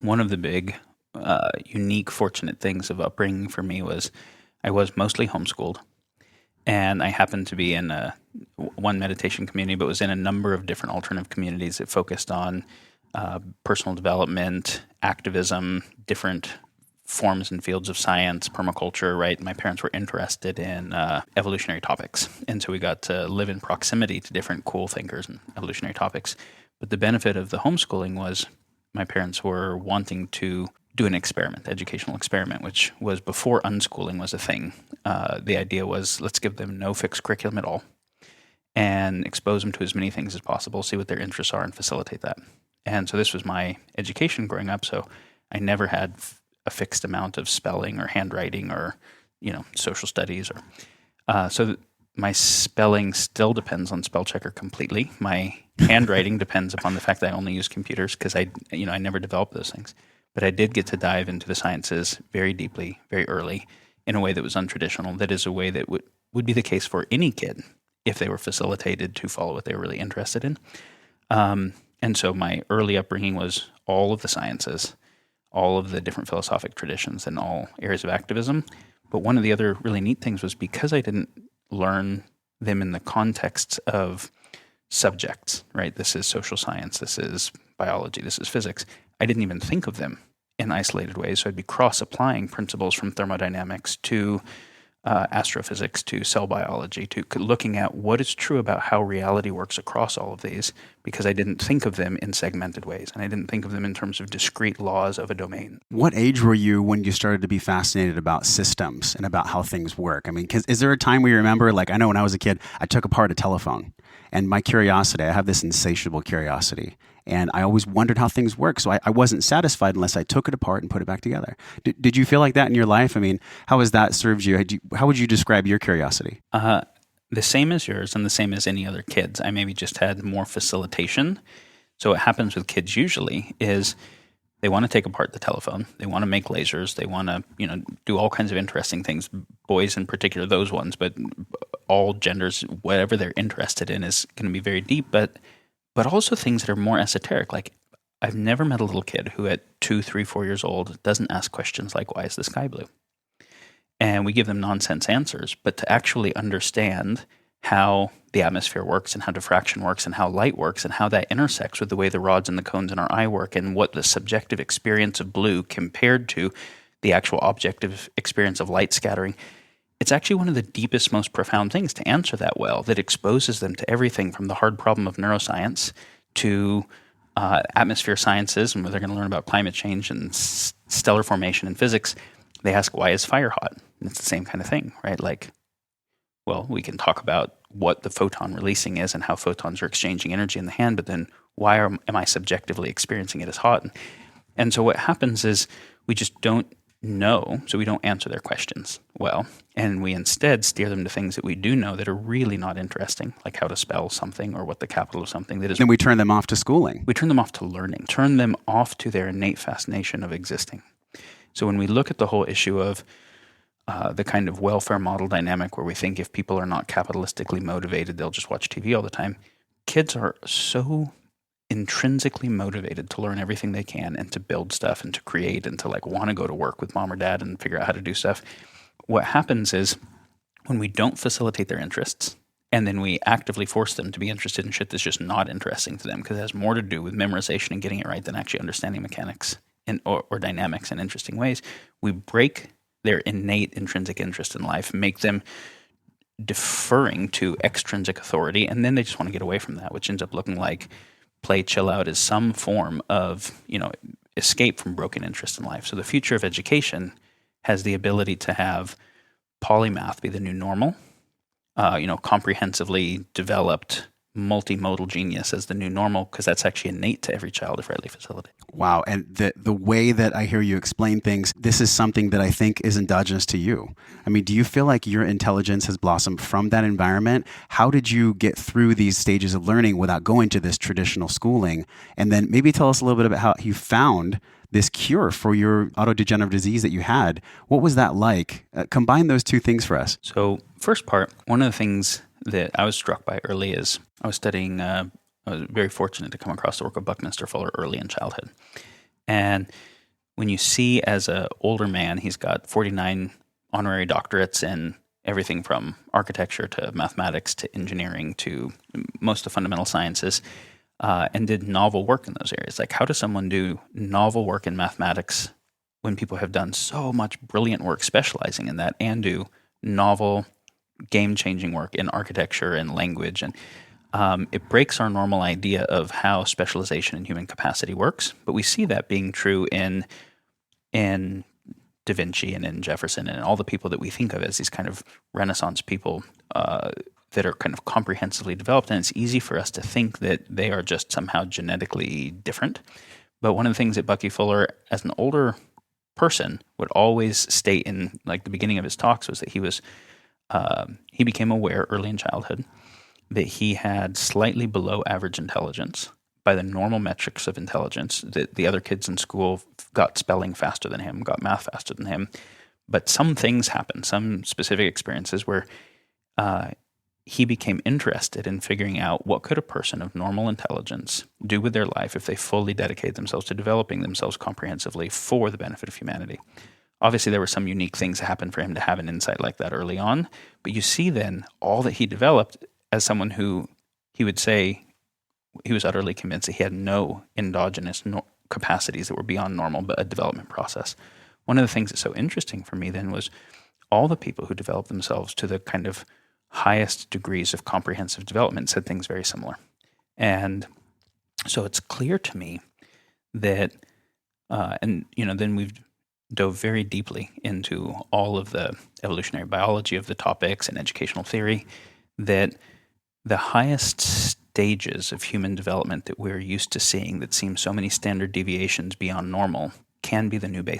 One of the big, unique, fortunate things of upbringing for me was I was mostly homeschooled, and I happened to be in one meditation community, but was in a number of different alternative communities that focused on personal development, activism, different forms and fields of science, permaculture, right? My parents were interested in evolutionary topics. And so we got to live in proximity to different cool thinkers and evolutionary topics. But the benefit of the homeschooling was my parents were wanting to do an experiment, educational experiment, which was before unschooling was a thing. The idea was let's give them no fixed curriculum at all and expose them to as many things as possible, see what their interests are, and facilitate that. And so this was my education growing up. So I never had a fixed amount of spelling or handwriting or, social studies. So my spelling still depends on spell checker completely. My handwriting depends upon the fact that I only use computers because I never developed those things. But I did get to dive into the sciences very deeply, very early, in a way that was untraditional. That is a way that would be the case for any kid if they were facilitated to follow what they were really interested in. And so my early upbringing was all of the sciences, all of the different philosophic traditions, and all areas of activism. But one of the other really neat things was because I didn't learn them in the context of subjects, right? This is social science, this is biology, this is physics. I didn't even think of them in isolated ways. So I'd be cross-applying principles from thermodynamics to astrophysics to cell biology to looking at what is true about how reality works across all of these, because I didn't think of them in segmented ways and I didn't think of them in terms of discrete laws of a domain. What age were you when you started to be fascinated about systems and about how things work? I mean, is there a time where you remember, like I know when I was a kid, I took apart a telephone and my curiosity, I have this insatiable curiosity. And I always wondered how things work. So I wasn't satisfied unless I took it apart and put it back together. Did you feel like that in your life? I mean, how has that served you? How would you describe your curiosity? The same as yours and the same as any other kids. I maybe just had more facilitation. So what happens with kids usually is they want to take apart the telephone. They want to make lasers. They want to, do all kinds of interesting things. Boys in particular, those ones, but all genders, whatever they're interested in is going to be very deep, but also things that are more esoteric. Like I've never met a little kid who at 2, 3, 4 years old doesn't ask questions like, why is the sky blue? And we give them nonsense answers, but to actually understand how the atmosphere works and how diffraction works and how light works and how that intersects with the way the rods and the cones in our eye work and what the subjective experience of blue compared to the actual objective experience of light scattering, it's actually one of the deepest, most profound things to answer that well, that exposes them to everything from the hard problem of neuroscience to atmosphere sciences, and where they're going to learn about climate change and stellar formation and physics. They ask, why is fire hot? And it's the same kind of thing, right? Like, well, we can talk about what the photon releasing is and how photons are exchanging energy in the hand, but then why am I subjectively experiencing it as hot? And so what happens is we just don't know, so we don't answer their questions well, and we instead steer them to things that we do know that are really not interesting, like how to spell something or what the capital of something that is. Then we turn them off to schooling. We turn them off to learning, turn them off to their innate fascination of existing. So when we look at the whole issue of the kind of welfare model dynamic where we think if people are not capitalistically motivated, they'll just watch TV all the time, kids are so intrinsically motivated to learn everything they can and to build stuff and to create and to want to go to work with mom or dad and figure out how to do stuff. What happens is when we don't facilitate their interests and then we actively force them to be interested in shit that's just not interesting to them because it has more to do with memorization and getting it right than actually understanding mechanics or dynamics in interesting ways, we break their innate intrinsic interest in life, make them deferring to extrinsic authority, and then they just want to get away from that, which ends up looking like play, chill out is some form of, escape from broken interest in life. So the future of education has the ability to have polymath be the new normal, comprehensively developed multimodal genius as the new normal, because that's actually innate to every child if rightly facilitated. Wow. And the way that I hear you explain things, this is something that I think is endogenous to you. I mean, do you feel like your intelligence has blossomed from that environment? How did you get through these stages of learning without going to this traditional schooling? And then maybe tell us a little bit about how you found this cure for your autodegenerative disease that you had. What was that like? Combine those two things for us. So first part, one of the things that I was struck by early is I was studying, I was very fortunate to come across the work of Buckminster Fuller early in childhood. And when you see as an older man, he's got 49 honorary doctorates in everything from architecture to mathematics to engineering to most of fundamental sciences, and did novel work in those areas. Like, how does someone do novel work in mathematics when people have done so much brilliant work specializing in that, and do novel, game-changing work in architecture and language? And it breaks our normal idea of how specialization in human capacity works. But we see that being true in Da Vinci and in Jefferson and all the people that we think of as these kind of Renaissance people that are kind of comprehensively developed. And it's easy for us to think that they are just somehow genetically different. But one of the things that Bucky Fuller, as an older person, would always state in like the beginning of his talks was that he became aware early in childhood that he had slightly below average intelligence by the normal metrics of intelligence, that the other kids in school got spelling faster than him, got math faster than him. But some things happened, some specific experiences where he became interested in figuring out what could a person of normal intelligence do with their life if they fully dedicate themselves to developing themselves comprehensively for the benefit of humanity. Obviously, there were some unique things that happened for him to have an insight like that early on, but you see then all that he developed as someone who he would say he was utterly convinced that he had no endogenous capacities that were beyond normal, but a development process. One of the things that's so interesting for me then was all the people who developed themselves to the kind of highest degrees of comprehensive development said things very similar. And so it's clear to me that, then we've dove very deeply into all of the evolutionary biology of the topics and educational theory, that the highest stages of human development that we're used to seeing that seem so many standard deviations beyond normal can be the new base.